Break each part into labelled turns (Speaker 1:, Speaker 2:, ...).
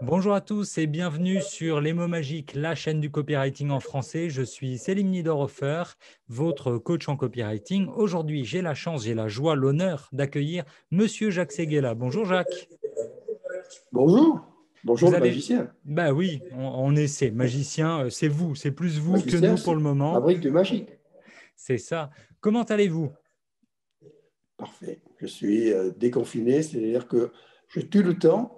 Speaker 1: Bonjour à tous et bienvenue sur Les mots magiques, la chaîne du copywriting en français. Je suis Selim Niederhofer, votre coach en copywriting. Aujourd'hui, j'ai la chance, j'ai la joie, l'honneur d'accueillir Monsieur Jacques Séguéla. Bonjour Jacques.
Speaker 2: Bonjour, bonjour
Speaker 1: Vous
Speaker 2: le
Speaker 1: allez…
Speaker 2: magicien.
Speaker 1: Bah oui, on essaie. Magicien, c'est vous, c'est plus vous que
Speaker 2: Magicien,
Speaker 1: nous pour
Speaker 2: c'est
Speaker 1: le moment.
Speaker 2: fabrique de magie.
Speaker 1: C'est ça. Comment allez-vous?
Speaker 2: Parfait. Je suis déconfiné, c'est-à-dire que je tue le temps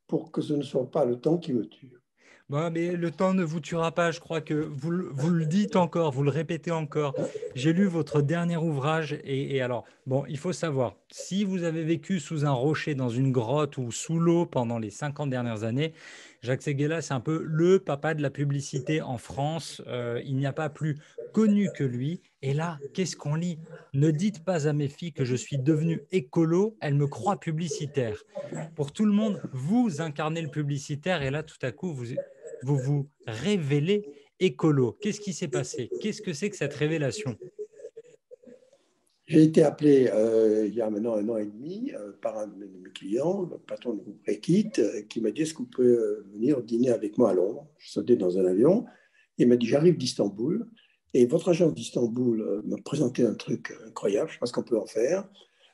Speaker 2: pour que ce ne soit pas le temps qui me tue.
Speaker 1: Bon, mais le temps ne vous tuera pas, je crois que vous le dites encore, vous le répétez encore. J'ai lu votre dernier ouvrage et alors, bon, il faut savoir, si vous avez vécu sous un rocher dans une grotte ou sous l'eau pendant les 50 dernières années, Jacques Séguéla, c'est un peu le papa de la publicité en France. Il n'y a pas plus connu que lui. Et là, qu'est-ce qu'on lit? Ne dites pas à mes filles que je suis devenu écolo, elles me croient publicitaire. Pour tout le monde, vous incarnez le publicitaire et là, tout à coup, vous vous révélez écolo. Qu'est-ce qui s'est passé? Qu'est-ce que c'est que cette révélation?
Speaker 2: J'ai été appelé il y a maintenant un an et demi par un de mes clients, le patron du groupe Rekit, qui m'a dit est-ce que vous pouvez venir dîner avec moi à Londres? Je sautais dans un avion. Il m'a dit j'arrive d'Istanbul et votre agence d'Istanbul m'a présenté un truc incroyable, je ne sais pas ce qu'on peut en faire.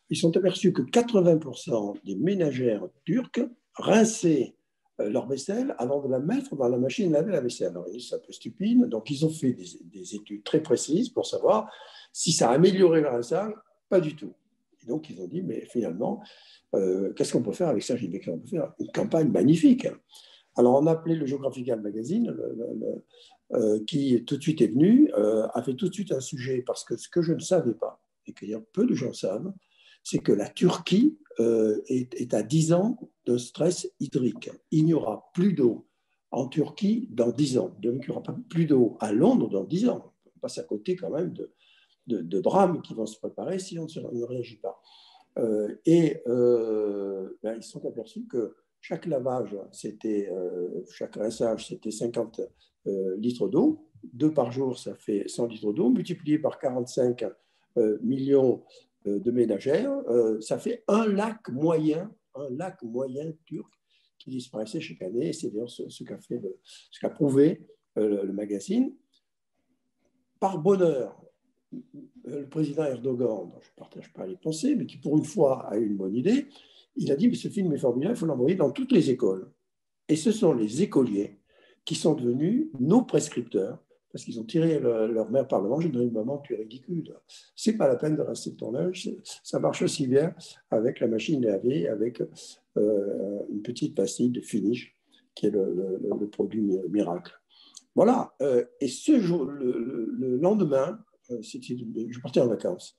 Speaker 2: Ils sont aperçus que 80% des ménagères turques rinçaient leur vaisselle avant de la mettre dans la machine à laver la vaisselle. Alors, c'est un peu stupide. Donc, ils ont fait des études très précises pour savoir si ça améliorait le rinçage. Pas du tout. Et donc, ils ont dit, mais finalement, qu'est-ce qu'on peut faire avec ça? J'ai dit, on peut faire une campagne magnifique. Alors, on a appelé le Geographical Magazine, qui tout de suite est venu, a fait tout de suite un sujet, parce que ce que je ne savais pas, et que peu de gens savent, c'est que la Turquie est à 10 ans de stress hydrique. Il n'y aura plus d'eau en Turquie dans 10 ans. Donc, il n'y aura pas plus d'eau à Londres dans 10 ans. On passe à côté quand même de drames qui vont se préparer si on ne réagit pas. Ils se sont aperçus que chaque lavage, chaque rinçage, c'était 50 litres d'eau. Deux par jour, ça fait 100 litres d'eau. Multiplié par 45 millions de ménagères, ça fait un lac moyen turc qui disparaissait chaque année. Et c'est d'ailleurs ce qu'a prouvé le magazine. Par bonheur, le président Erdogan, dont je ne partage pas les pensées, mais qui pour une fois a eu une bonne idée, il a dit mais ce film est formidable, il faut l'envoyer dans toutes les écoles. Et ce sont les écoliers qui sont devenus nos prescripteurs, parce qu'ils ont tiré leur mère par le manche et dit maman, tu es ridicule. C'est pas la peine de rester de ton âge, ça marche aussi bien avec la machine à laver, avec une petite pastille de finish, qui est le produit miracle. Voilà. Et ce jour, le lendemain, je partais en vacances.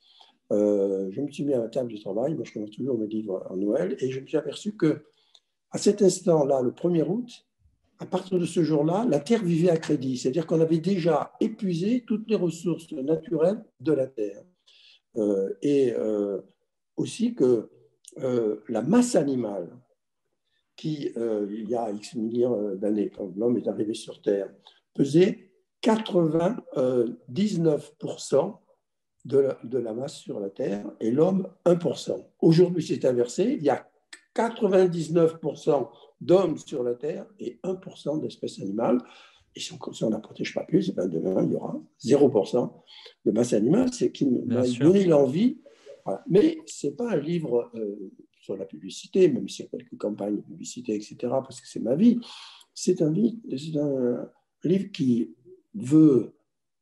Speaker 2: Je me suis mis à la table du travail, moi je commence toujours mes livres en Noël, et je me suis aperçu que à cet instant-là, le 1er août, à partir de ce jour-là, la Terre vivait à crédit, c'est-à-dire qu'on avait déjà épuisé toutes les ressources naturelles de la Terre. Et aussi que la masse animale, qui, il y a X millions d'années, quand l'homme est arrivé sur Terre, pesait 99% de la masse sur la Terre et l'homme 1%. Aujourd'hui, c'est inversé. Il y a 99% d'hommes sur la Terre et 1% d'espèces animales. Et si on ne la protège pas plus, ben demain, il y aura 0% de masse animale, c'est qui
Speaker 1: Bien
Speaker 2: m'a
Speaker 1: sûr.
Speaker 2: donné l'envie. Voilà. Mais ce n'est pas un livre sur la publicité, même s'il y a quelques campagnes de publicité, etc., parce que c'est ma vie. C'est un livre qui veut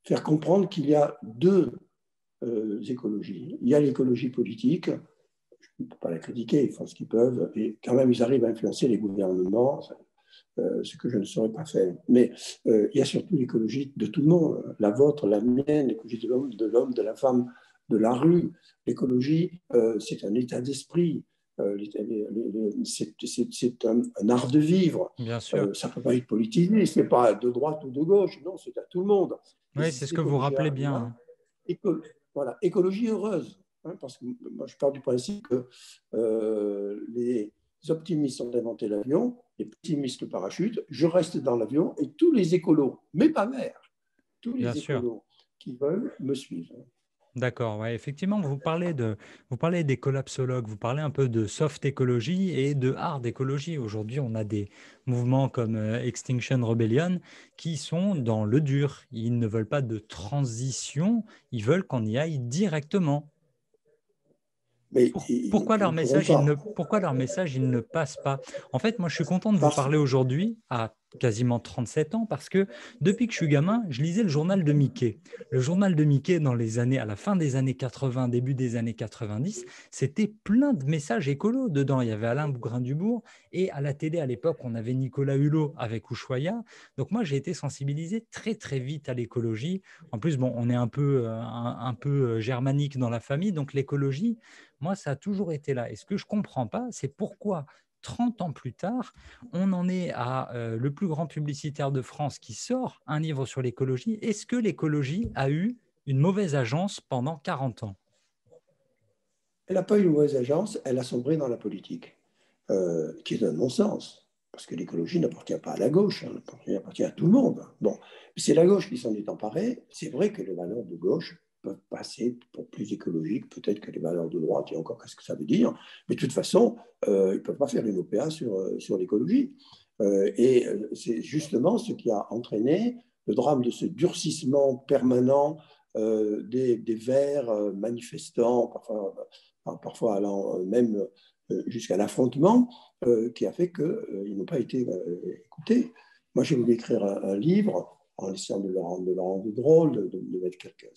Speaker 2: faire comprendre qu'il y a deux écologies. Il y a l'écologie politique, je ne peux pas la critiquer, ils font ce qu'ils peuvent, et quand même ils arrivent à influencer les gouvernements, ce que je ne saurais pas faire. Mais il y a surtout l'écologie de tout le monde, la vôtre, la mienne, l'écologie de la femme, de la rue. L'écologie, c'est un état d'esprit. C'est un art de vivre.
Speaker 1: Bien sûr.
Speaker 2: Ça ne peut pas être politisé, ce n'est pas de droite ou de gauche, non, c'est à tout le monde. Et
Speaker 1: Oui,
Speaker 2: c'est
Speaker 1: c'est ce
Speaker 2: cette
Speaker 1: que vous rappelez bien,
Speaker 2: écologie-là,
Speaker 1: hein.
Speaker 2: voilà, écologie heureuse, hein, parce que moi je pars du principe que les optimistes ont inventé l'avion, les pessimistes le parachute, je reste dans l'avion et tous les écolos, mais pas verts, tous
Speaker 1: Bien
Speaker 2: les
Speaker 1: sûr.
Speaker 2: écolos qui veulent me suivent.
Speaker 1: D'accord, ouais, effectivement, vous parlez des collapsologues, vous parlez un peu de soft écologie et de hard écologie. Aujourd'hui, on a des mouvements comme Extinction Rebellion qui sont dans le dur. Ils ne veulent pas de transition, ils veulent qu'on y aille directement.
Speaker 2: Mais
Speaker 1: Pourquoi
Speaker 2: ils
Speaker 1: leur
Speaker 2: ne pourront
Speaker 1: message,
Speaker 2: pas.
Speaker 1: pourquoi leur message, il ne passe pas? En fait, moi, je suis content de vous
Speaker 2: Parce
Speaker 1: parler aujourd'hui à quasiment 37 ans parce que depuis que je suis gamin, je lisais le journal de Mickey. Le journal de Mickey dans les années, à la fin des années 80, début des années 90, c'était plein de messages écolos dedans. Il y avait Alain Bougrain-Dubourg et à la télé à l'époque, on avait Nicolas Hulot avec Ushuaïa. Donc moi, j'ai été sensibilisé très très vite à l'écologie. En plus, bon, on est un peu germanique dans la famille, donc l'écologie, moi, ça a toujours été là. Et ce que je ne comprends pas, c'est pourquoi 30 ans plus tard, on en est à le plus grand publicitaire de France qui sort un livre sur l'écologie. Est-ce que l'écologie a eu une mauvaise agence pendant 40 ans?
Speaker 2: Elle n'a pas eu une mauvaise agence, elle a sombré dans la politique, qui est un non-sens, parce que l'écologie n'appartient pas à la gauche, hein, elle appartient à tout le monde. Bon, c'est la gauche qui s'en est emparée. C'est vrai que les valeurs de gauche peuvent passer pour plus écologiques, peut-être que les valeurs de droite, et encore, qu'est-ce que ça veut dire? Mais de toute façon, ils ne peuvent pas faire une OPA sur l'écologie. C'est justement ce qui a entraîné le drame de ce durcissement permanent des Verts manifestants, parfois allant même jusqu'à l'affrontement, qui a fait qu'ils n'ont pas été écoutés. Moi, j'ai voulu écrire un livre en essayant de le rendre drôle, de mettre quelques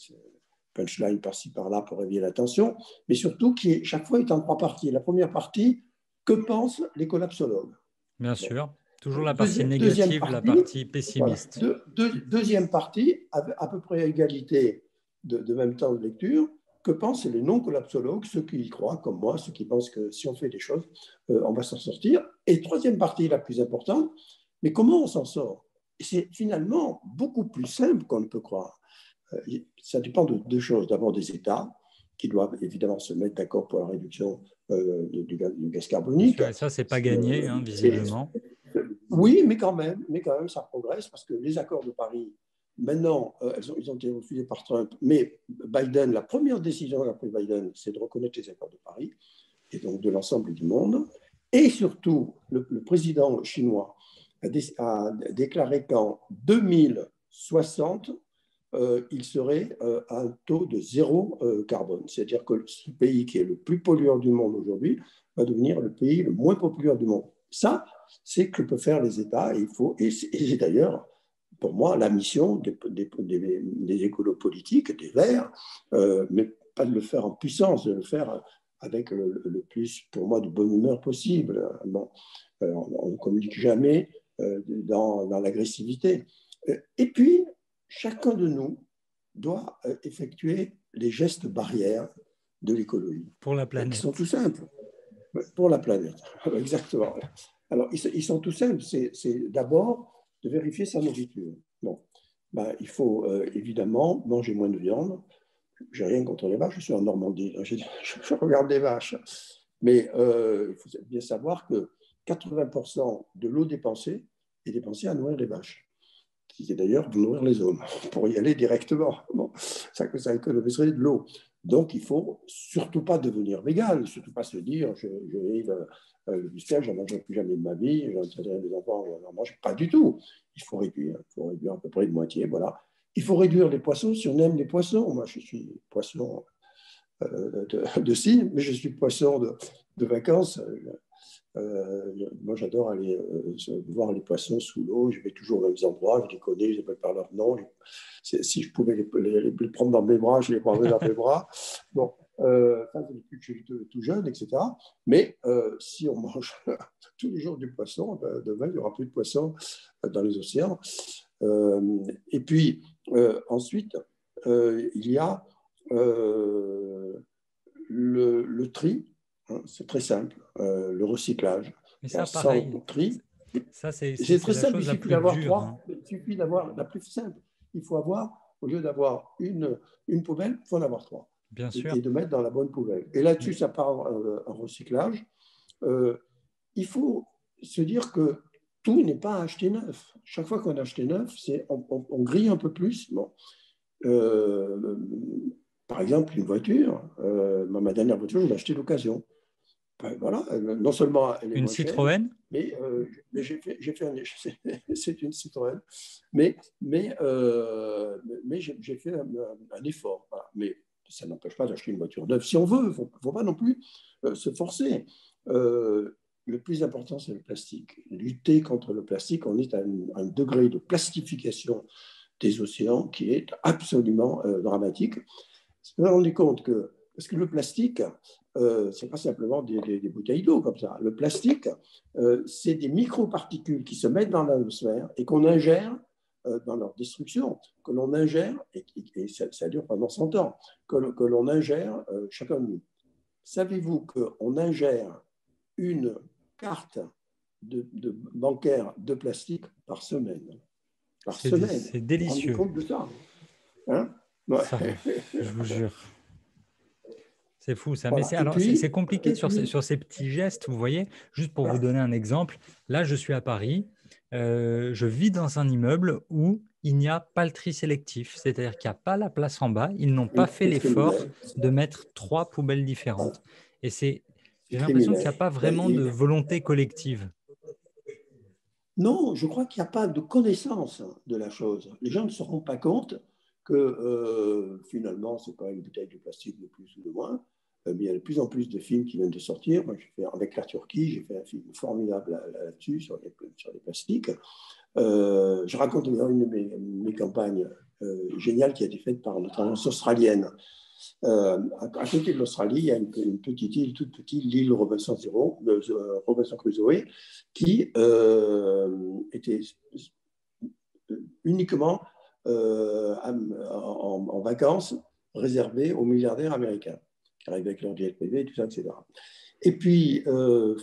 Speaker 2: punchlines par-ci par-là pour réveiller l'attention, mais surtout qui, chaque fois, est en trois parties. La première partie, que pensent les collapsologues?
Speaker 1: Bien
Speaker 2: Bon.
Speaker 1: sûr. Toujours la partie
Speaker 2: Deuxième
Speaker 1: négative, la
Speaker 2: partie,
Speaker 1: partie
Speaker 2: voilà.
Speaker 1: pessimiste.
Speaker 2: Deuxième partie, à peu près à égalité de même temps de lecture, que pensent les non-collapsologues, ceux qui y croient, comme moi, ceux qui pensent que si on fait des choses, on va s'en sortir. Et troisième partie, la plus importante, mais comment on s'en sort? C'est finalement beaucoup plus simple qu'on ne peut croire. Ça dépend de deux choses. D'abord des États, qui doivent évidemment se mettre d'accord pour la réduction du gaz
Speaker 1: Bien
Speaker 2: carbonique.
Speaker 1: sûr, et ça, c'est pas gagné, hein,
Speaker 2: Et,
Speaker 1: visiblement.
Speaker 2: oui, mais quand même, ça progresse parce que les accords de Paris, maintenant, ils ont été refusés par Trump. Mais Biden, la première décision qu'a prise Biden, c'est de reconnaître les accords de Paris et donc de l'ensemble du monde. Et surtout, le président chinois a déclaré qu'en 2060, il serait à un taux de zéro carbone. C'est-à-dire que ce pays qui est le plus pollueur du monde aujourd'hui va devenir le pays le moins pollueur du monde. Ça, c'est ce que peuvent faire les États. Et c'est d'ailleurs, pour moi, la mission des écolos politiques, des Verts, mais pas de le faire en puissance, de le faire avec le plus, pour moi, de bonne humeur possible. Bon, on ne communique jamais dans l'agressivité. Et puis, chacun de nous doit effectuer les gestes barrières de l'écologie,
Speaker 1: Pour la
Speaker 2: qui sont tout
Speaker 1: planète.
Speaker 2: simples pour la planète. Exactement. Alors, ils sont tout simples. C'est d'abord de vérifier sa nourriture. Bon, ben, il faut évidemment manger moins de viande. J'ai rien contre les vaches, je suis en Normandie, je regarde les vaches. Mais il faut bien savoir que 80% de l'eau dépensée est dépensée à nourrir les vaches, qui est d'ailleurs de nourrir les hommes, pour y aller directement. Bon, ça économiserait de l'eau. Donc, il ne faut surtout pas devenir végan, surtout pas se dire je vais le bistec, je n'en mangerai plus jamais de ma vie, j'entraînerai mes enfants, je n'en mange pas du tout. Il faut réduire à peu près de moitié, voilà. Il faut réduire les poissons si on aime les poissons. Moi, je suis poisson de cime, mais je suis poisson de vacances. Moi, j'adore aller voir les poissons sous l'eau. Je vais toujours aux mêmes endroits, je les connais, je les appelle par leur nom. Si je pouvais les prendre dans mes bras, je les prendrais dans mes bras. Bon, depuis que je suis tout jeune, etc. Mais si on mange tous les jours du poisson, ben, demain, il n'y aura plus de poissons dans les océans. Et puis, ensuite, il y a le tri. Hein, c'est très simple. Le recyclage.
Speaker 1: Mais
Speaker 2: Car
Speaker 1: ça,
Speaker 2: sans
Speaker 1: pareil,
Speaker 2: tri,
Speaker 1: ça,
Speaker 2: c'est
Speaker 1: c'est
Speaker 2: très
Speaker 1: la
Speaker 2: simple.
Speaker 1: chose la plus dure, hein.
Speaker 2: Il suffit d'avoir la plus simple. Il faut avoir, au lieu d'avoir une poubelle, il faut en avoir trois.
Speaker 1: Bien sûr.
Speaker 2: Et de mettre dans la bonne poubelle. Et là-dessus,
Speaker 1: Mais
Speaker 2: ça part en recyclage. Il faut se dire que tout n'est pas à acheter neuf. Chaque fois qu'on a acheté neuf, on grille un peu plus. Bon. Euh, Par exemple, une voiture, ma dernière voiture, je l'ai achetée d'occasion. Voilà, non seulement elle est
Speaker 1: Une
Speaker 2: moins chère,
Speaker 1: Citroën?
Speaker 2: mais j'ai fait un c'est une Citroën, j'ai fait un effort. Voilà. Mais ça n'empêche pas d'acheter une voiture neuve si on veut. Il ne faut pas non plus se forcer. Le plus important, c'est le plastique. Lutter contre le plastique, on est à un degré de plastification des océans qui est absolument dramatique. Je me suis rendu compte que, parce que le plastique, ce n'est pas simplement des bouteilles d'eau comme ça. Le plastique, c'est des microparticules qui se mettent dans l'atmosphère et qu'on ingère dans leur destruction, que l'on ingère, et ça dure pendant 100 ans, que l'on ingère chacun de nous. Savez-vous qu'on ingère une carte bancaire de plastique par semaine? Par semaine.
Speaker 1: C'est
Speaker 2: Vous vous rendez
Speaker 1: délicieux.
Speaker 2: compte de ça, hein? Ouais.
Speaker 1: Ça, je vous jure. C'est fou ça. Mais
Speaker 2: Voilà.
Speaker 1: c'est compliqué sur ces petits gestes, vous voyez. Juste pour vous
Speaker 2: Voilà.
Speaker 1: donner un exemple, là, je suis à Paris. Je vis dans un immeuble où il n'y a pas le tri sélectif. C'est-à-dire qu'il n'y a pas la place en bas. Ils n'ont pas fait
Speaker 2: C'est
Speaker 1: l'effort
Speaker 2: criminel.
Speaker 1: de mettre 3 poubelles différentes. Et
Speaker 2: C'est
Speaker 1: j'ai l'impression qu'il n'y
Speaker 2: criminel.
Speaker 1: a pas vraiment de volonté collective.
Speaker 2: Non, je crois qu'il n'y a pas de connaissance de la chose. Les gens ne se rendent pas compte que finalement, ce n'est pas une bouteille de plastique de plus ou de moins. Mais il y a de plus en plus de films qui viennent de sortir. Moi, avec la Turquie, j'ai fait un film formidable là-dessus, sur les plastiques. Je raconte une de mes campagnes géniales qui a été faite par notre agence australienne. À côté de l'Australie, il y a une petite île, toute petite, l'île Robinson Crusoe, qui était uniquement en vacances réservée aux milliardaires américains qui arrivaient avec leur jet privé, tout ça, etc. Et puis,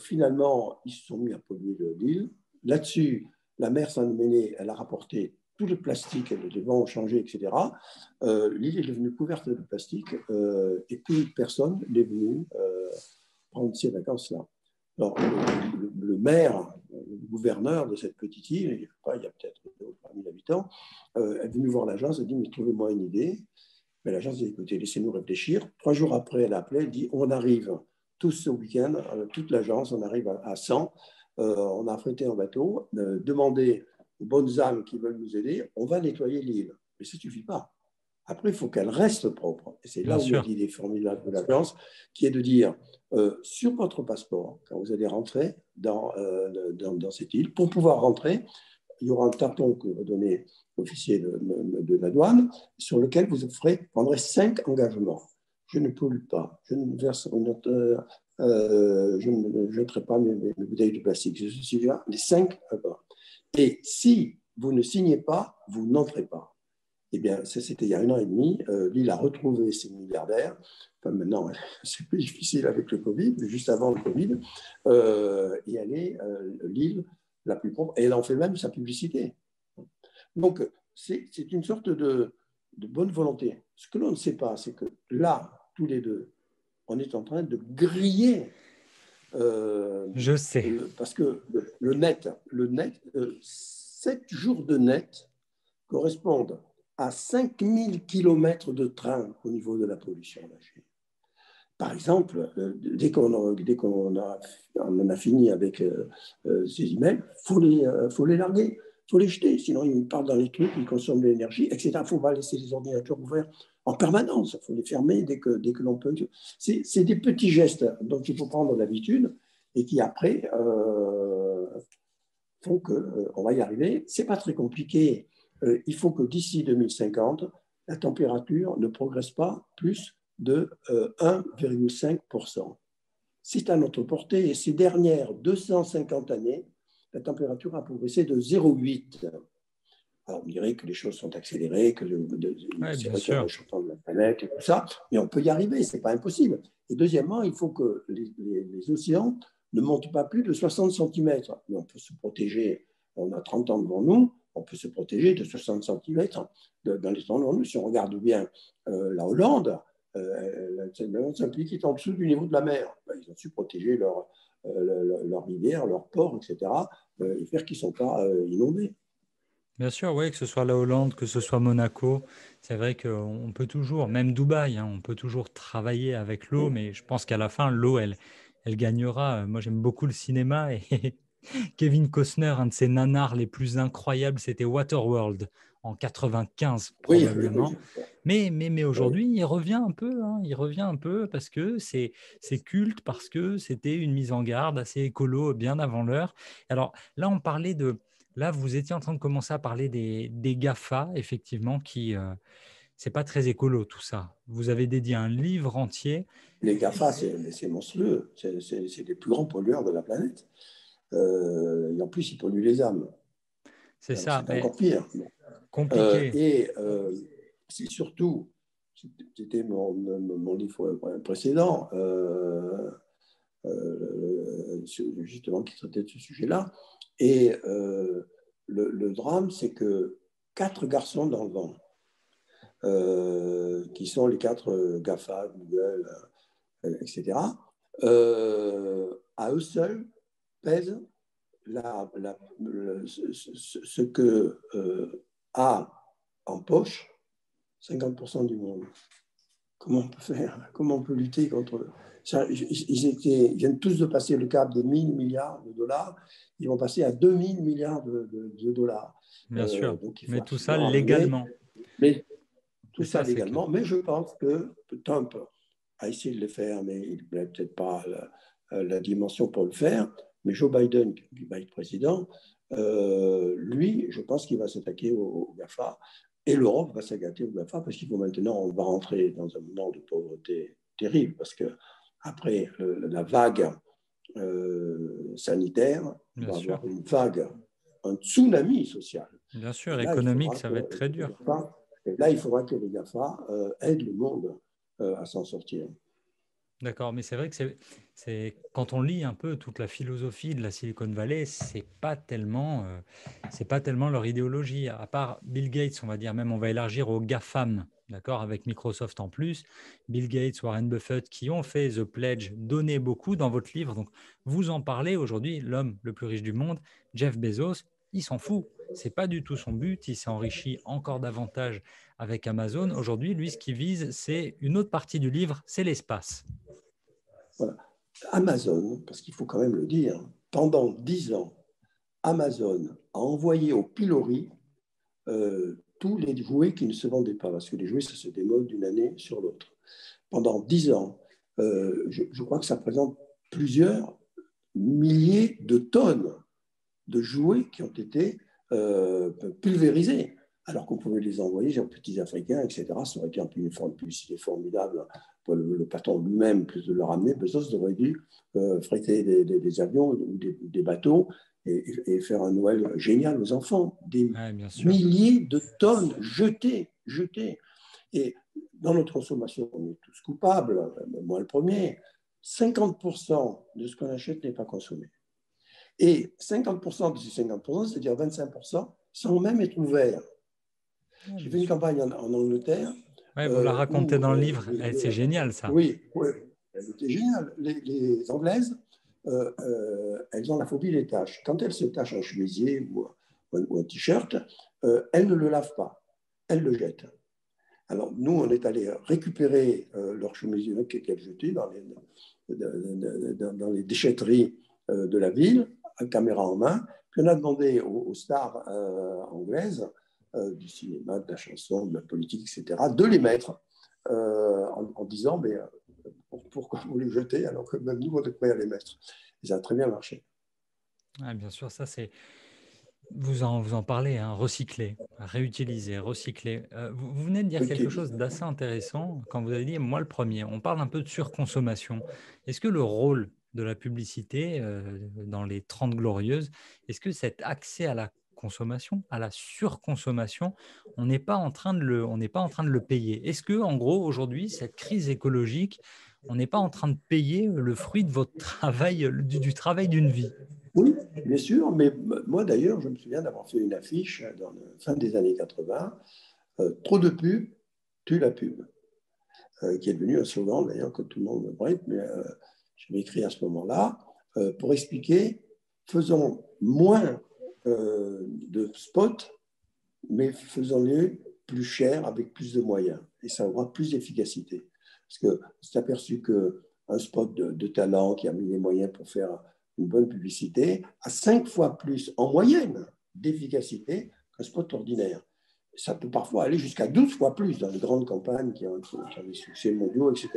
Speaker 2: finalement, ils se sont mis à polluer l'île. Là-dessus, la mer Saint-Domingue, elle a rapporté tout le plastique, les vents ont changé, etc. L'île est devenue couverte de plastique et plus personne n'est venu prendre ces vacances-là. Alors, le maire, le gouverneur de cette petite île, il y a peut-être 3 000 habitants, est venu voir l'agence et a dit, mais trouvez-moi une idée. Mais l'agence dit, écoutez, laissez-nous réfléchir. 3 jours après, elle a appelé, elle dit, on arrive tous ce week-end, toute l'agence, on arrive à 100. On a affrété un bateau, demandé aux bonnes âmes qui veulent nous aider, on va nettoyer l'île. Mais ça ne suffit pas. Après, il faut qu'elle reste propre. Et c'est là
Speaker 1: Bien
Speaker 2: où il y a
Speaker 1: sûr.
Speaker 2: l'idée formidable de l'agence, qui est de dire, sur votre passeport, quand vous allez rentrer dans cette île, pour pouvoir rentrer, il y aura un tampon que va donner l'officier de la douane, sur lequel vous prendrez 5 engagements. Je ne pollue pas, je ne jetterai pas mes bouteilles de plastique. Je suis là, les 5 Et si vous ne signez pas, vous n'entrez pas. Eh bien, ça, c'était il y a 1 an et demi. L'île a retrouvé ses milliardaires. Enfin, maintenant, c'est plus difficile avec le Covid, mais juste avant le Covid. Et elle est l'île la plus propre. Et elle en fait même sa publicité. Donc, c'est une sorte de bonne volonté. Ce que l'on ne sait pas, c'est que là, tous les deux, on est en train de griller.
Speaker 1: Je sais.
Speaker 2: Parce que le net 7 jours de net correspondent à 5000 kilomètres de train au niveau de la pollution. Par exemple, dès qu'on en a fini avec ces emails, il faut les larguer, il faut les jeter, sinon ils partent dans les trucs, ils consomment de l'énergie, etc. Il ne faut pas laisser les ordinateurs ouverts en permanence, il faut les fermer dès que l'on peut. C'est des petits gestes dont il faut prendre l'habitude et qui après font qu'on va y arriver. Ce n'est pas très compliqué. Il faut que d'ici 2050, la température ne progresse pas plus de 1,5%. C'est à notre portée et ces dernières 250 années, la température a progressé de 0,8. Alors, on dirait que les choses sont accélérées, que c'est vrai qu'il y a un réchauffement de la planète et tout ça, mais on peut y arriver, ce n'est pas impossible. Et deuxièmement, il faut que les océans ne montent pas plus de 60 cm. Mais on peut se protéger, on a 30 ans devant nous, on peut se protéger de 60 cm dans les temps devant nous. Si on regarde bien la Hollande, c'est un pays qui est en dessous du niveau de la mer. Ils ont su protéger leurs rivières, leurs ports, etc., et faire qu'ils ne sont pas inondés.
Speaker 1: Bien sûr, oui, que ce soit la Hollande, que ce soit Monaco, c'est vrai qu'on peut toujours, même Dubaï, hein, on peut toujours travailler avec l'eau, mais je pense qu'à la fin, l'eau, elle gagnera. Moi, j'aime beaucoup le cinéma et Kevin Costner, un de ses nanars les plus incroyables, c'était Waterworld en 95
Speaker 2: Oui, oui,
Speaker 1: probablement.
Speaker 2: oui.
Speaker 1: Mais
Speaker 2: Oui.
Speaker 1: aujourd'hui, il revient un peu, hein, il revient un peu parce que c'est culte, parce que c'était une mise en garde assez écolo bien avant l'heure. Alors là, là, vous étiez en train de commencer à parler des GAFA, effectivement, qui, c'est pas très écolo tout ça. Vous avez dédié un livre entier.
Speaker 2: Les GAFA, c'est monstrueux. C'est les plus grands pollueurs de la planète. Et en plus, ils polluent les âmes.
Speaker 1: C'est
Speaker 2: Alors,
Speaker 1: ça,
Speaker 2: c'est
Speaker 1: mais
Speaker 2: encore pire.
Speaker 1: compliqué.
Speaker 2: Et c'est surtout, c'était mon livre précédent, justement, qui traitait de ce sujet-là. Et le drame, c'est que 4 garçons dans le vent, qui sont les 4 GAFA, Google, etc., à eux seuls pèsent ce que a en poche 50% du monde. Comment on peut faire? Comment on peut lutter contre eux? Ça, ils viennent tous de passer le cap des 1000 milliards de dollars. Ils vont passer à 2000 milliards de dollars.
Speaker 1: Bien sûr,
Speaker 2: Donc, il faut
Speaker 1: mais tout ça
Speaker 2: absolument amener
Speaker 1: légalement.
Speaker 2: mais, tout
Speaker 1: Et
Speaker 2: ça
Speaker 1: ça, c'est clair.
Speaker 2: légalement. Mais je pense que Trump a essayé de le faire, mais il n'a peut-être pas la dimension pour le faire. Mais Joe Biden, qui va être président, lui, je pense qu'il va s'attaquer au GAFA. Et l'Europe va s'attaquer au GAFA parce qu'il faut maintenant, on va rentrer dans un moment de pauvreté terrible parce que après la vague sanitaire, on
Speaker 1: Bien
Speaker 2: va
Speaker 1: sûr,
Speaker 2: avoir une vague, un tsunami social.
Speaker 1: bien
Speaker 2: Et
Speaker 1: sûr,
Speaker 2: là, il
Speaker 1: économique,
Speaker 2: faudra
Speaker 1: ça
Speaker 2: que
Speaker 1: va être très
Speaker 2: les
Speaker 1: dur.
Speaker 2: GAFA, et là, il faudra que les GAFA aident le monde à s'en sortir.
Speaker 1: D'accord, mais c'est vrai que quand on lit un peu toute la philosophie de la Silicon Valley, c'est pas tellement leur idéologie. À part Bill Gates, on va dire même, on va élargir aux GAFAM, d'accord, avec Microsoft en plus. Bill Gates, Warren Buffett, qui ont fait The Pledge, donné beaucoup dans votre livre. Donc, vous en parlez aujourd'hui, l'homme le plus riche du monde, Jeff Bezos, il s'en fout. C'est pas du tout son but. Il s'est enrichi encore davantage avec Amazon. Aujourd'hui, lui, ce qu'il vise, c'est une autre partie du livre, c'est l'espace.
Speaker 2: Voilà. Amazon, parce qu'il faut quand même le dire, pendant 10 ans, Amazon a envoyé au pilori tous les jouets qui ne se vendaient pas, parce que les jouets, ça se démode d'une année sur l'autre. Pendant 10 ans, je crois que ça représente plusieurs milliers de tonnes de jouets qui ont été pulvérisés, alors qu'on pouvait les envoyer aux petits Africains, etc. Ça aurait été une publicité formidable pour le patron lui-même, plus de le ramener. Bezos aurait dû fréter des avions ou des bateaux et faire un Noël génial aux enfants. Des
Speaker 1: Ouais, bien sûr.
Speaker 2: milliers de tonnes jetées. Et dans notre consommation, on est tous coupables, moi le premier. 50% de ce qu'on achète n'est pas consommé. Et 50% de ces 50%, c'est-à-dire 25%, sans même être ouverts.
Speaker 1: Ouais,
Speaker 2: J'ai
Speaker 1: bien
Speaker 2: fait une
Speaker 1: sûr.
Speaker 2: campagne en Angleterre
Speaker 1: Ouais, vous la racontez
Speaker 2: où,
Speaker 1: dans le livre. C'est génial, ça.
Speaker 2: oui, oui, c'était génial. Les Anglaises, elles ont la phobie des taches. Quand elles se tachent un chemisier ou un t-shirt, elles ne le lavent pas. Elles le jettent. Alors, nous, on est allé récupérer leur chemisier qu'elles jetaient dans les déchetteries de la ville, caméra en main. Puis on a demandé aux stars anglaises du cinéma, de la chanson, de la politique, etc., de les mettre en disant mais pourquoi vous les jetez alors que même nous, on est prêts à les mettre. Et ça a très bien marché.
Speaker 1: Ouais, bien sûr, ça c'est. Vous en parlez, hein, recycler, réutiliser, recycler. Vous venez de dire quelque chose d'assez intéressant quand vous avez dit, moi le premier, on parle un peu de surconsommation. Est-ce que le rôle de la publicité dans les 30 glorieuses, est-ce que cet accès à la consommation, à la surconsommation, on n'est pas en train de le payer? Est-ce que, en gros, aujourd'hui, cette crise écologique, on n'est pas en train de payer le fruit de votre travail, du travail d'une vie?
Speaker 2: Oui, bien sûr, mais moi d'ailleurs, je me souviens d'avoir fait une affiche dans la fin des années 80, trop de pub, tue la pub, qui est devenu un slogan d'ailleurs que tout le monde me prête, mais je l'ai écrit à ce moment-là, pour expliquer, faisons moins de spots mais faisons-les plus chers avec plus de moyens. Et ça aura plus d'efficacité. Parce que c'est aperçu qu'un spot de talent qui a mis les moyens pour faire une bonne publicité a 5 fois plus en moyenne d'efficacité qu'un spot ordinaire. Ça peut parfois aller jusqu'à 12 fois plus dans les grandes campagnes qui ont des succès mondiaux, etc.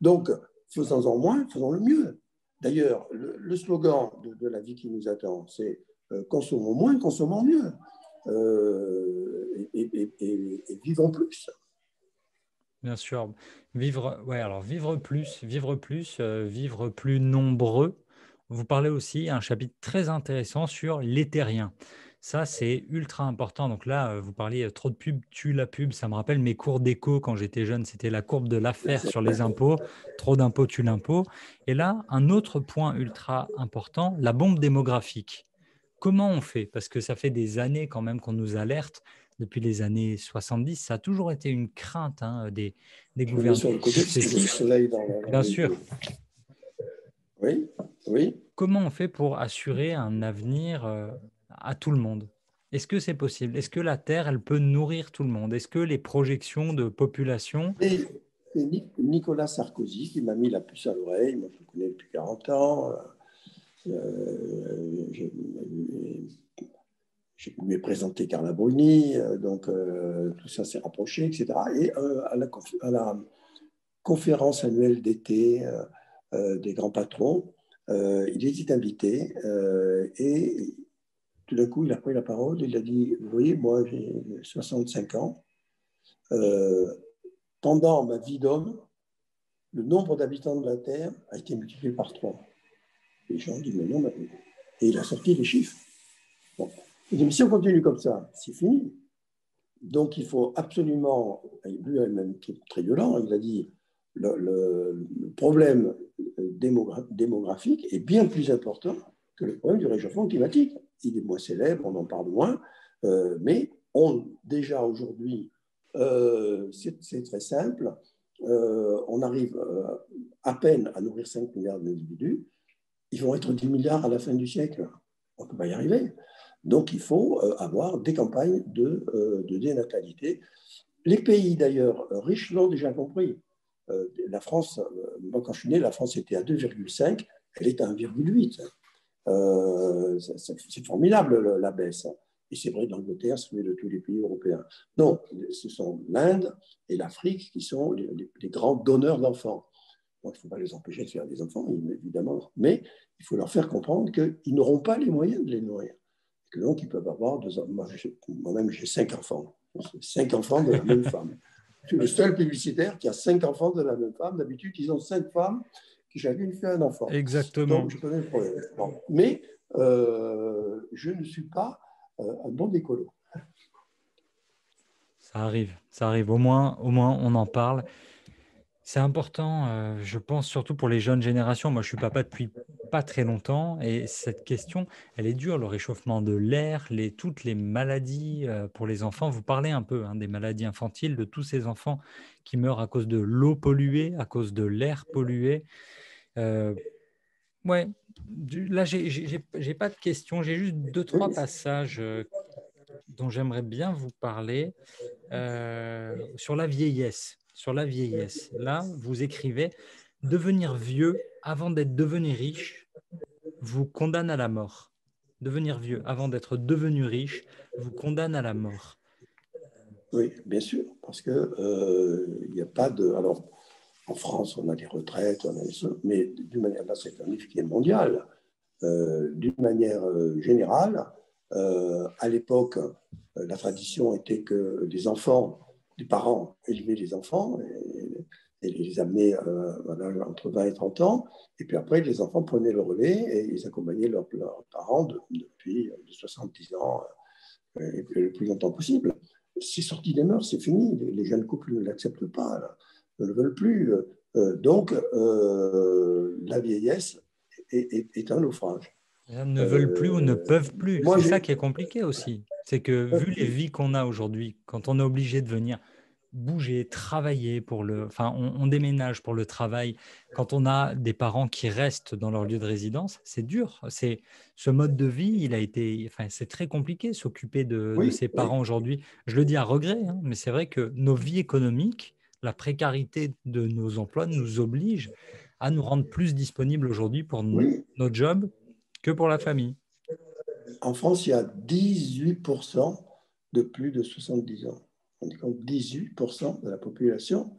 Speaker 2: Donc, faisons-en moins, faisons-le mieux. D'ailleurs, le slogan de la vie qui nous attend, c'est consommons moins, consommons mieux. Et vivons plus.
Speaker 1: Bien sûr. Vivre plus, vivre plus nombreux. Vous parlez aussi un chapitre très intéressant sur les terriens. Ça, c'est ultra important. Donc là, vous parliez trop de pub, tue la pub. Ça me rappelle mes cours d'éco quand j'étais jeune. C'était la courbe de l'affaire sur les impôts. Trop d'impôts tue l'impôt. Et là, un autre point ultra important, la bombe démographique. Comment on fait? Parce que ça fait des années quand même qu'on nous alerte. Depuis les années 70, ça a toujours été une crainte des
Speaker 2: Je me mets sur
Speaker 1: gouvernements
Speaker 2: le côté parce que j'ai le
Speaker 1: successifs.
Speaker 2: soleil dans
Speaker 1: Bien
Speaker 2: les
Speaker 1: sûr.
Speaker 2: yeux. Oui, oui.
Speaker 1: Comment on fait pour assurer un avenir à tout le monde? Est-ce que c'est possible? Est-ce que la Terre, elle peut nourrir tout le monde? Est-ce que les projections de population...
Speaker 2: Et c'est Nicolas Sarkozy qui m'a mis la puce à l'oreille. Moi, je le connais depuis 40 ans. Je lui ai présenté Carla Bruni, donc tout ça s'est rapproché, etc. Et à la conférence annuelle d'été des grands patrons, il était invité et tout d'un coup, il a pris la parole. Il a dit, vous voyez, moi, j'ai 65 ans. Pendant ma vie d'homme, le nombre d'habitants de la Terre a été multiplié par 3. Les gens disent, mais non, mais... Et il a sorti les chiffres. Bon. Il dit, mais si on continue comme ça, c'est fini. Donc, il faut absolument, lui, même très violent, il a dit, le problème démographique est bien plus important que le problème du réchauffement climatique. Il est moins célèbre, on en parle moins, mais déjà aujourd'hui, c'est très simple, on arrive à peine à nourrir 5 milliards d'individus, ils vont être 10 milliards à la fin du siècle. On ne peut pas y arriver. Donc, il faut avoir des campagnes de dénatalité. Les pays, d'ailleurs, riches l'ont déjà compris. La France, moi, quand je suis né, la France était à 2,5, elle est à 1,8. C'est formidable, la baisse. Et c'est vrai d'Angleterre, c'est vrai de tous les pays européens. Non, ce sont l'Inde et l'Afrique qui sont les grands donneurs d'enfants. Donc, il ne faut pas les empêcher de faire des enfants, évidemment, mais il faut leur faire comprendre qu'ils n'auront pas les moyens de les nourrir. Que donc, ils peuvent avoir 2 enfants. Moi-même, j'ai 5 enfants. 5 enfants de la même femme. Je suis le seul publicitaire qui a 5 enfants de la même femme. D'habitude, ils ont 5 femmes qui chacune fait un enfant.
Speaker 1: Exactement.
Speaker 2: Donc, je connais le problème. Bon. Mais je ne suis pas un bon écolo.
Speaker 1: Ça arrive. Au moins, on en parle. C'est important, je pense, surtout pour les jeunes générations. Moi, je suis papa depuis pas très longtemps et cette question, elle est dure. Le réchauffement de l'air, toutes les maladies pour les enfants. Vous parlez un peu des maladies infantiles, de tous ces enfants qui meurent à cause de l'eau polluée, à cause de l'air pollué. Ouais, là, j'ai pas de questions. J'ai juste 2-3 passages dont j'aimerais bien vous parler sur la vieillesse. Sur la vieillesse. Là, vous écrivez « Devenir vieux avant d'être devenu riche vous condamne à la mort. Devenir vieux avant d'être devenu riche vous condamne à la mort. »
Speaker 2: Oui, bien sûr, parce que il n'y a pas de... Alors, en France, on a des retraites, mais d'une manière, là, c'est un livre qui est mondial. D'une manière générale, à l'époque, la tradition était que des enfants, des parents élevaient les enfants et les amenaient voilà, entre 20 et 30 ans. Et puis après, les enfants prenaient le relais et ils accompagnaient leurs parents depuis 70 ans et le plus longtemps possible. C'est sorti des mœurs, c'est fini. Les jeunes couples ne l'acceptent pas, là, ne le veulent plus. Donc, la vieillesse est un naufrage.
Speaker 1: Ils ne veulent plus ou ne peuvent plus.
Speaker 2: Moi,
Speaker 1: C'est ça qui est compliqué aussi. C'est que vu les vies qu'on a aujourd'hui, quand on est obligé de venir bouger, travailler enfin, on déménage pour le travail. Quand on a des parents qui restent dans leur lieu de résidence, c'est dur. Ce mode de vie, enfin, c'est très compliqué s'occuper de
Speaker 2: Oui,
Speaker 1: ses
Speaker 2: oui,
Speaker 1: parents aujourd'hui. Je le dis à regret, hein, mais c'est vrai que nos vies économiques, la précarité de nos emplois nous oblige à nous rendre plus disponibles aujourd'hui pour
Speaker 2: oui.
Speaker 1: nos jobs que pour la famille.
Speaker 2: En France, il y a 18% de plus de 70 ans. On est comme 18% de la population.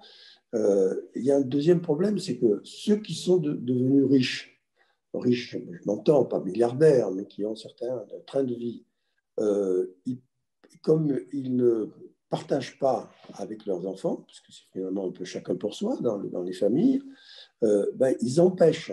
Speaker 2: Il y a un deuxième problème, c'est que ceux qui sont devenus riches, je m'entends, pas milliardaires, mais qui ont certains trains de vie, comme ils ne partagent pas avec leurs enfants, parce que c'est finalement un peu chacun pour soi dans les familles, ben, ils empêchent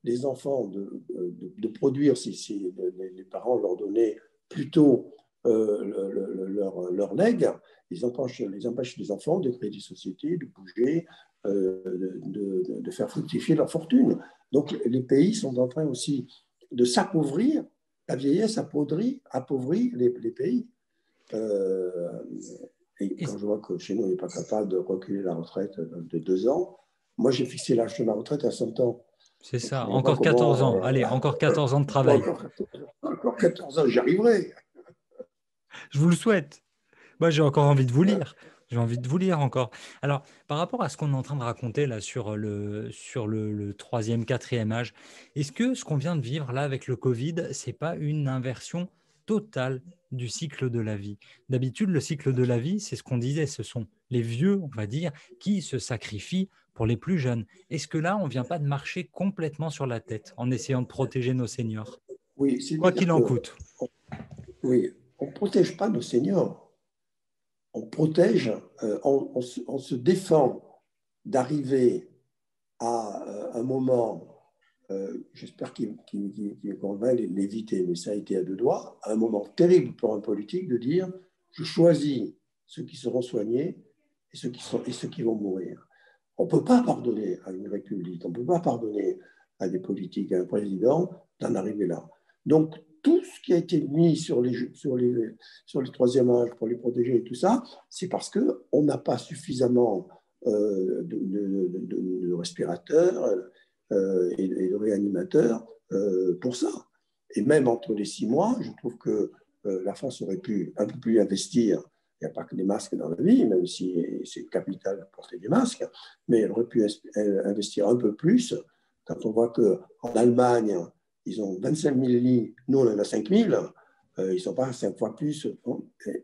Speaker 2: les enfants de produire si les parents leur donnaient plutôt leur legs, ils empêchent les enfants de créer des sociétés, de bouger, de faire fructifier leur fortune. Donc les pays sont en train aussi de s'appauvrir. La vieillesse appauvrit les pays. Euh, et
Speaker 1: Et
Speaker 2: quand je vois que chez nous, on n'est pas capable de reculer la retraite de 2 ans, moi, j'ai fixé l'âge de ma retraite à 100 ans.
Speaker 1: c'est
Speaker 2: Donc, je
Speaker 1: ça,
Speaker 2: ne vois pas
Speaker 1: encore 14
Speaker 2: comment.
Speaker 1: ans. Allez, encore 14 ans de travail.
Speaker 2: Encore 14 ans, j'y arriverai.
Speaker 1: Je vous le souhaite. Moi, j'ai encore envie de vous lire. J'ai envie de vous lire encore. Alors, par rapport à ce qu'on est en train de raconter là sur le troisième, quatrième âge, est-ce que ce qu'on vient de vivre là avec le Covid, c'est pas une inversion totale du cycle de la vie? D'habitude, le cycle de la vie, c'est ce qu'on disait, ce sont les vieux, on va dire, qui se sacrifient pour les plus jeunes. Est-ce que là, on vient pas de marcher complètement sur la tête en essayant de protéger nos seniors,
Speaker 2: Oui,
Speaker 1: quoi
Speaker 2: c'est-à-dire
Speaker 1: qu'il en
Speaker 2: que,
Speaker 1: coûte?
Speaker 2: oui, on ne protège pas nos seniors. On protège, on se défend d'arriver à un moment, j'espère qu'on va l'éviter, mais ça a été à deux doigts, à un moment terrible pour un politique de dire je choisis ceux qui seront soignés et ceux qui vont mourir. On ne peut pas pardonner à une république, on ne peut pas pardonner à des politiques, à un président d'en arriver là. Donc, tout ce qui a été mis sur les troisième âge pour les protéger et tout ça, c'est parce qu'on n'a pas suffisamment de respirateurs et de réanimateurs pour ça. Et même entre les 6 mois, je trouve que la France aurait pu un peu plus investir. Il n'y a pas que des masques dans la vie, même si c'est capital de porter des masques, mais elle aurait pu investir un peu plus quand on voit qu'en Allemagne, ils ont 25 000 lits, nous on en a 5 000, ils ne sont pas 5 fois plus.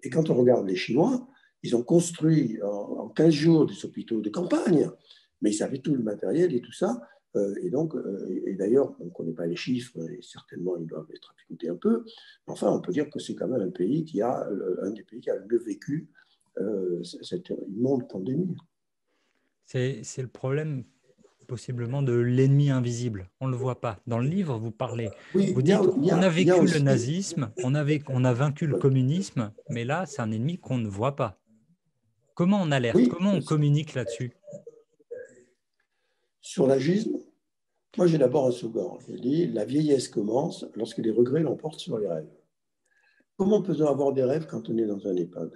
Speaker 2: Et quand on regarde les Chinois, ils ont construit en 15 jours des hôpitaux de campagne, mais ils avaient tout le matériel et tout ça. Et d'ailleurs, on ne connaît pas les chiffres, et certainement ils doivent être écoutés un peu. Enfin, on peut dire que c'est quand même un des pays qui a le mieux vécu cette immonde pandémie.
Speaker 1: C'est le problème possiblement de l'ennemi invisible. On ne le voit pas. Dans le livre, vous parlez,
Speaker 2: Oui,
Speaker 1: vous dites, on a
Speaker 2: il y a
Speaker 1: vécu le
Speaker 2: aussi.
Speaker 1: nazisme, on a vaincu le communisme, mais là, c'est un ennemi qu'on ne voit pas. Comment on alerte?
Speaker 2: Oui,
Speaker 1: Comment on communique là-dessus?
Speaker 2: sur l'agisme, moi j'ai d'abord un slogan. Je dis la vieillesse commence lorsque les regrets l'emportent sur les rêves. Comment peut-on avoir des rêves quand on est dans un EHPAD?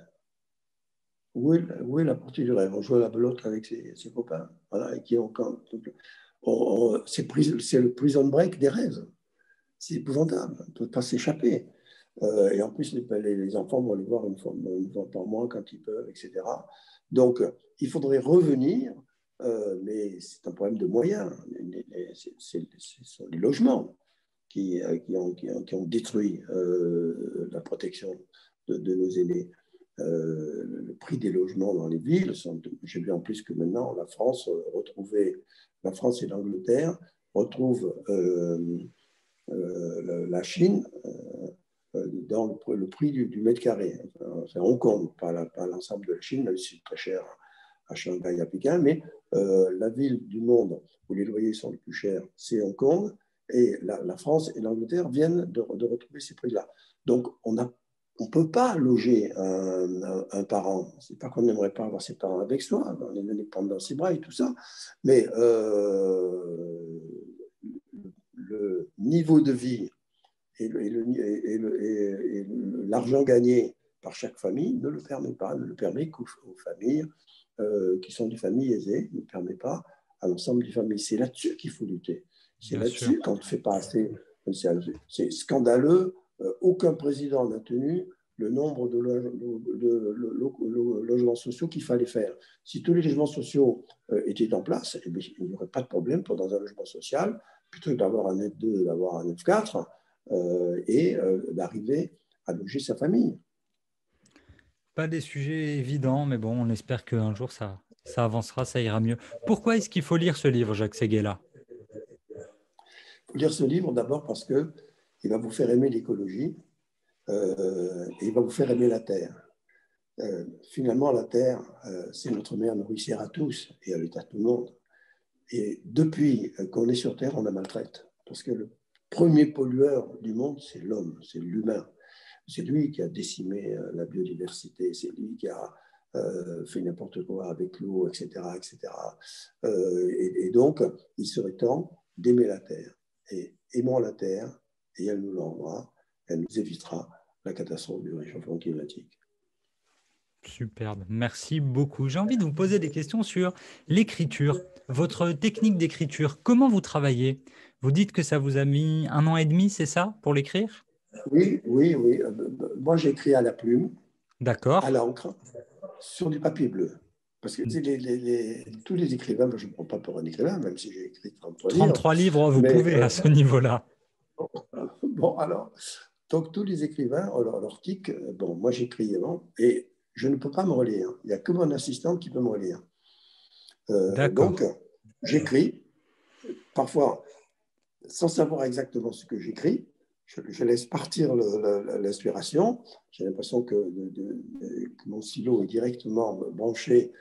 Speaker 2: Où est la partie du rêve? On joue à la belote avec ses copains, voilà, et qui ont c'est le prison break des rêves. C'est épouvantable, on ne peut pas s'échapper. Et en plus, les enfants vont les voir une fois par mois quand ils peuvent, etc. Donc, il faudrait revenir, mais c'est un problème de moyens. Ce sont les logements qui ont détruit la protection de nos aînés. Le prix des logements dans les villes, j'ai vu en plus que maintenant la France et l'Angleterre retrouvent la Chine dans le prix du mètre carré. C'est Hong Kong, pas l'ensemble de la Chine, même si c'est très cher à Shanghai et à Pékin, mais la ville du monde où les loyers sont les plus chers, c'est Hong Kong, et la France et l'Angleterre viennent de retrouver ces prix-là. Donc, on ne peut pas loger un parent. C'est pas qu'on n'aimerait pas avoir ses parents avec soi, on les prendre dans ses bras et tout ça, mais le niveau de vie et l'argent gagné par chaque famille ne le permet pas, ne le permet qu'aux familles qui sont des familles aisées, ne permet pas à l'ensemble des familles. C'est là-dessus qu'il faut lutter. C'est
Speaker 1: Bien sûr.
Speaker 2: là-dessus qu'on ne fait pas assez. C'est scandaleux. Aucun président n'a tenu le nombre de logements sociaux qu'il fallait faire. Si tous les logements sociaux étaient en place, eh bien, il n'y aurait pas de problème pour dans un logement social, plutôt que d'avoir un F2, d'avoir un F4 et d'arriver à loger sa famille.
Speaker 1: Pas des sujets évidents, mais bon, on espère qu'un jour ça avancera, ça ira mieux. Pourquoi est-ce qu'il faut lire ce livre, Jacques Séguéla?
Speaker 2: Il faut lire ce livre d'abord parce qu'il va vous faire aimer l'écologie et il va vous faire aimer la Terre. Finalement, la Terre, c'est notre mère nourricière à tous et à l'état de tout le monde. Et depuis qu'on est sur Terre, on la maltraite. Parce que le premier pollueur du monde, c'est l'homme, c'est l'humain. C'est lui qui a décimé la biodiversité, c'est lui qui a fait n'importe quoi avec l'eau, etc. etc. Et donc, il serait temps d'aimer la Terre. Et aimons la Terre, et elle nous rendra, elle nous évitera la catastrophe du réchauffement climatique.
Speaker 1: Superbe, merci beaucoup. J'ai envie de vous poser des questions sur l'écriture, votre technique d'écriture. Comment vous travaillez? Vous dites que ça vous a mis 1 an et demi, c'est ça, pour l'écrire?
Speaker 2: Oui, oui, oui. Moi, j'écris à la plume, à
Speaker 1: D'accord.
Speaker 2: l'encre, sur du papier bleu. Parce que tous les écrivains, moi, je ne me prends pas pour un écrivain, même si j'ai écrit 33 livres,
Speaker 1: 33 livres, vous
Speaker 2: mais
Speaker 1: pouvez à ce niveau-là.
Speaker 2: bon, alors, donc tous les écrivains ont leur tic. Bon, moi, j'écris avant, et je ne peux pas me relire. Il n'y a que mon assistante qui peut me relire. Donc,
Speaker 1: D'accord.
Speaker 2: j'écris, parfois sans savoir exactement ce que j'écris. Je laisse partir l'inspiration. J'ai l'impression que mon stylo est directement branché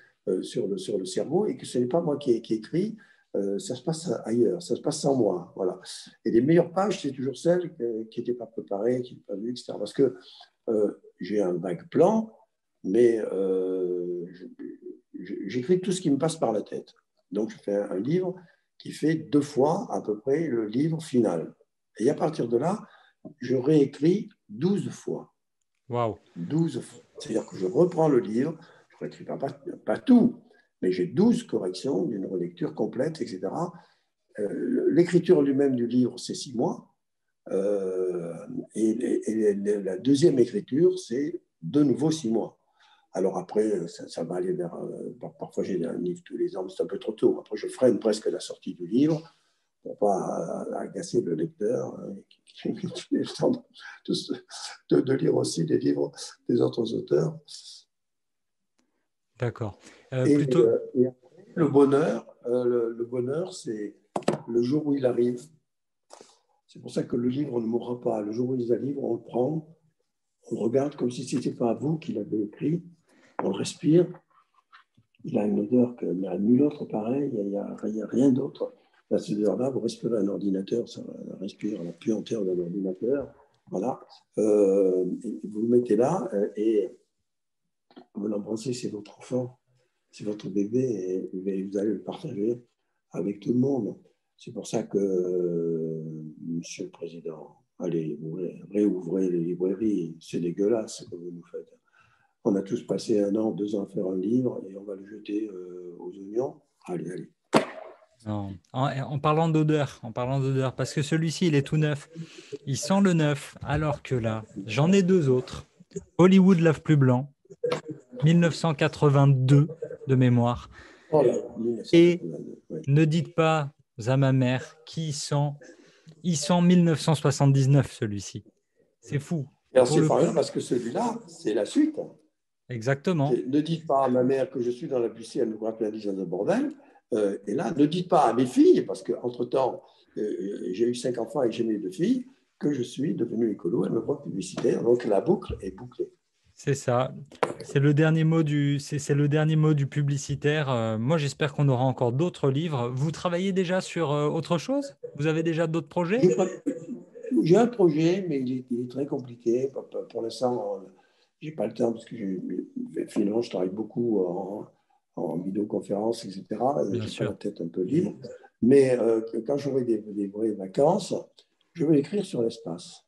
Speaker 2: sur le cerveau et que ce n'est pas moi qui écris. Ça se passe ailleurs, ça se passe sans moi. Voilà. Et les meilleures pages, c'est toujours celles qui n'étaient pas préparées, qui n'étaient pas vues, etc. Parce que j'ai un vague plan, mais j'écris tout ce qui me passe par la tête. Donc, je fais un livre qui fait 2 fois à peu près le livre final. Et à partir de là, je réécris 12 fois.
Speaker 1: Waouh.
Speaker 2: 12 fois. C'est-à-dire que je reprends le livre, je ne réécris pas tout, mais j'ai 12 corrections, une relecture complète, etc. L'écriture lui-même du livre, c'est 6 mois. Et la deuxième écriture, c'est de nouveau 6 mois. Alors après, ça va aller vers... parfois, j'ai un livre tous les ans, mais c'est un peu trop tôt. Après, je freine presque la sortie du livre pour ne pas agacer le lecteur qui ait le temps de lire aussi les livres des autres auteurs.
Speaker 1: D'accord.
Speaker 2: Et
Speaker 1: Plutôt,
Speaker 2: après, le bonheur, c'est le jour où il arrive. C'est pour ça que le livre ne mourra pas. Le jour où il arrive, on le prend, on le regarde comme si ce n'était pas vous qui l'avez écrit, on le respire. Il a une odeur qu'il n'y a nul autre pareil, il n'y a rien d'autre. Cette odeur-là, vous respirez un ordinateur, ça respire la puanteur d'un ordinateur. Voilà. Vous le mettez là et vous l'embrassez, c'est votre enfant, c'est votre bébé et vous allez le partager avec tout le monde. C'est pour ça que, Monsieur le Président, allez, réouvrez les librairies, c'est dégueulasse ce que vous nous faites. On a tous passé 1 an, 2 ans à faire un livre et on va le jeter aux oignons. Allez, allez.
Speaker 1: non. En parlant d'odeur, parce que celui-ci, il est tout neuf. Il sent le neuf, alors que là, j'en ai 2 autres. Hollywood lave plus blanc, 1982 de mémoire.
Speaker 2: Oh là,
Speaker 1: Et
Speaker 2: 1982, oui.
Speaker 1: ne dites pas à ma mère qui sent. Il sent 1979, celui-ci. C'est fou.
Speaker 2: Alors
Speaker 1: Pour
Speaker 2: c'est
Speaker 1: le
Speaker 2: formidable
Speaker 1: coup,
Speaker 2: parce que celui-là, c'est la suite.
Speaker 1: exactement.
Speaker 2: Ne dites pas à ma mère que je suis dans la buissée, elle nous rappelle un de bordel. Et là, ne dites pas à mes filles, parce qu'entre-temps, j'ai eu 5 enfants et j'ai mes 2 filles, que je suis devenu écolo, elle me voit publicitaire, donc la boucle est bouclée.
Speaker 1: C'est ça. C'est le dernier mot c'est le dernier mot du publicitaire. Moi, j'espère qu'on aura encore d'autres livres. Vous travaillez déjà sur autre chose? Vous avez déjà d'autres projets?
Speaker 2: J'ai un projet, mais il est très compliqué. Pour l'instant, je n'ai pas le temps parce que finalement, je travaille beaucoup en vidéoconférence, etc.
Speaker 1: Bien
Speaker 2: J'ai pas la
Speaker 1: sûr.
Speaker 2: tête un peu libre. Mais quand j'aurai des vraies vacances, je vais écrire sur l'espace.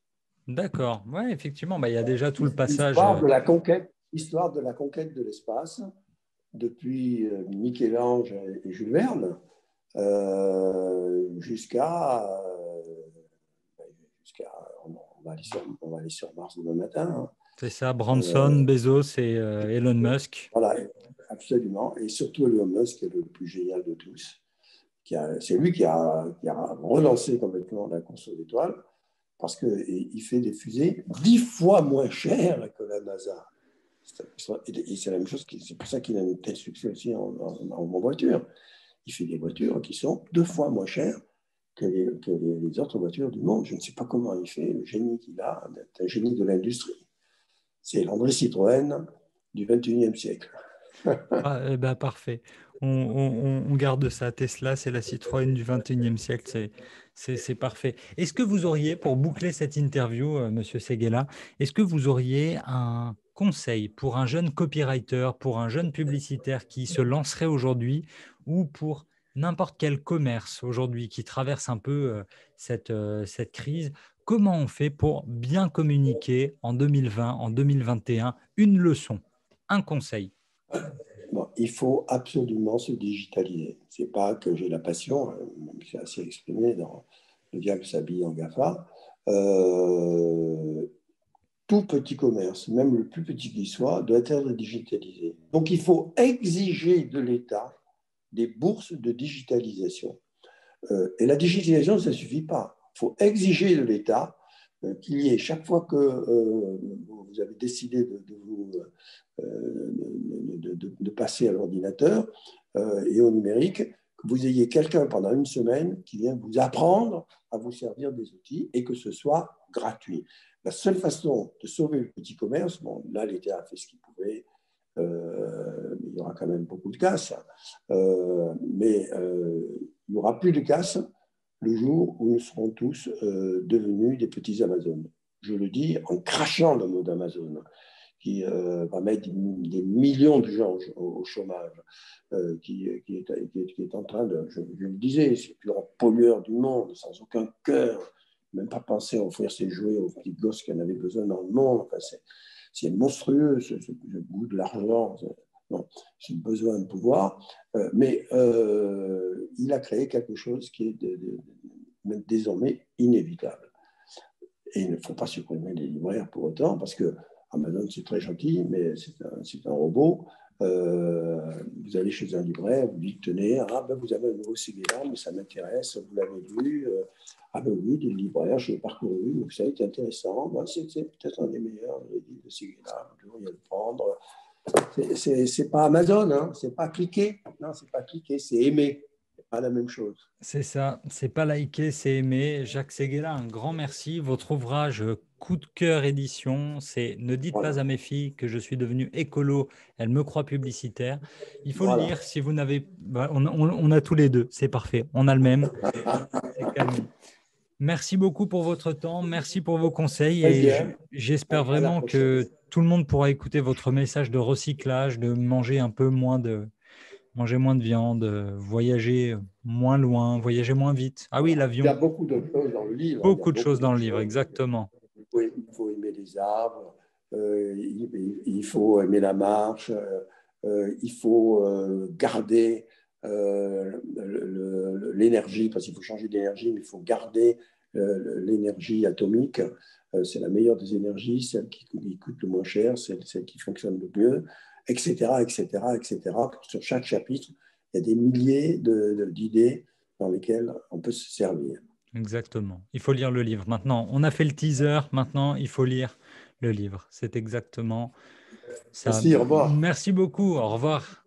Speaker 1: D'accord. Ouais, effectivement, bah, il y a déjà tout le passage.
Speaker 2: Histoire de la conquête de l'espace. depuis Michel-Ange et Jules Verne jusqu'à on va aller sur Mars demain matin. Hein.
Speaker 1: C'est ça, Branson, Bezos et Elon Musk.
Speaker 2: Voilà, absolument. Et surtout Elon Musk, qui est le plus génial de tous. C'est lui qui a relancé complètement la course aux étoiles parce qu'il fait des fusées 10 fois moins chères que la NASA. Et c'est la même chose, c'est pour ça qu'il a un tel succès aussi en voiture. Il fait des voitures qui sont 2 fois moins chères que les autres voitures du monde. Je ne sais pas comment il fait, le génie qu'il a, c'est un génie de l'industrie. C'est l'André Citroën du 21e siècle.
Speaker 1: Ben, parfait. On garde ça. Tesla, c'est la Citroën du 21e siècle. C'est parfait. Est-ce que vous auriez, pour boucler cette interview, Monsieur Séguéla, est-ce que vous auriez un conseil pour un jeune copywriter, pour un jeune publicitaire qui se lancerait aujourd'hui ou pour n'importe quel commerce aujourd'hui qui traverse un peu cette crise? Comment on fait pour bien communiquer en 2020, en 2021? Une leçon, un conseil.
Speaker 2: Bon, il faut absolument se digitaliser. Ce n'est pas que j'ai la passion, même si c'est assez exprimé dans Le diable s'habille en GAFA. Tout petit commerce, même le plus petit qu'il soit, doit être digitalisé. Donc, il faut exiger de l'État des bourses de digitalisation. Et la digitalisation, ça ne suffit pas. Il faut exiger de l'État qu'il y ait, chaque fois que vous avez décidé de passer à l'ordinateur et au numérique, que vous ayez quelqu'un pendant une semaine qui vient vous apprendre à vous servir des outils et que ce soit gratuit. La seule façon de sauver le petit commerce, bon, là, l'État a fait ce qu'il pouvait, il y aura quand même beaucoup de casse, mais il n'y aura plus de casse le jour où nous serons tous devenus des petits Amazones. Je le dis en crachant le mot d'Amazon, qui va mettre des millions de gens au chômage, qui est en train de, je le disais, c'est le plus grand pollueur du monde, sans aucun cœur, même pas penser à offrir ses jouets aux petits gosses qui en avaient besoin dans le monde. Enfin, c'est monstrueux, ce goût de l'argent. C'est le besoin de pouvoir, mais il a créé quelque chose qui est désormais inévitable. Et il ne faut pas supprimer les libraires pour autant, parce que Amazon, c'est très gentil, mais c'est un robot. Vous allez chez un libraire, vous dites, tenez, vous avez un nouveau Séguéla, mais ça m'intéresse, vous l'avez lu. Oui, des libraires, je l'ai parcouru, vous savez, c'est intéressant. C'est peut-être un des meilleurs livres de Séguéla, vous devriez le prendre. C'est pas Amazon, hein, c'est pas cliquer. Non, c'est pas cliquer, c'est aimer. C'est pas la même chose.
Speaker 1: C'est ça, c'est pas liker, c'est aimer. Jacques Séguéla, un grand merci. Votre ouvrage Coup de cœur édition, c'est Ne dites
Speaker 2: Voilà.
Speaker 1: pas à mes filles que je suis devenu écolo, elles me croient publicitaire. Il faut le lire si vous n'avez. On a tous les deux, c'est parfait. On a le même. C'est calme. Merci beaucoup pour votre temps, merci pour vos conseils et j'espère vraiment que tout le monde pourra écouter votre message de recyclage, de manger un peu moins de viande, voyager moins loin, voyager moins vite. Ah oui, l'avion.
Speaker 2: Il y a beaucoup de choses dans le livre.
Speaker 1: Beaucoup de choses dans le livre, exactement.
Speaker 2: Il faut aimer les arbres, il faut aimer la marche, il faut garder l'énergie, parce qu'il faut changer d'énergie, mais il faut garder l'énergie atomique. C'est la meilleure des énergies, celle qui coûte le moins cher, celle qui fonctionne le mieux, etc., etc., etc. Sur chaque chapitre, il y a des milliers d'idées dans lesquelles on peut se servir.
Speaker 1: Exactement. Il faut lire le livre. Maintenant, on a fait le teaser. Maintenant, il faut lire le livre. C'est exactement ça.
Speaker 2: Merci, au revoir.
Speaker 1: Merci beaucoup. Au revoir.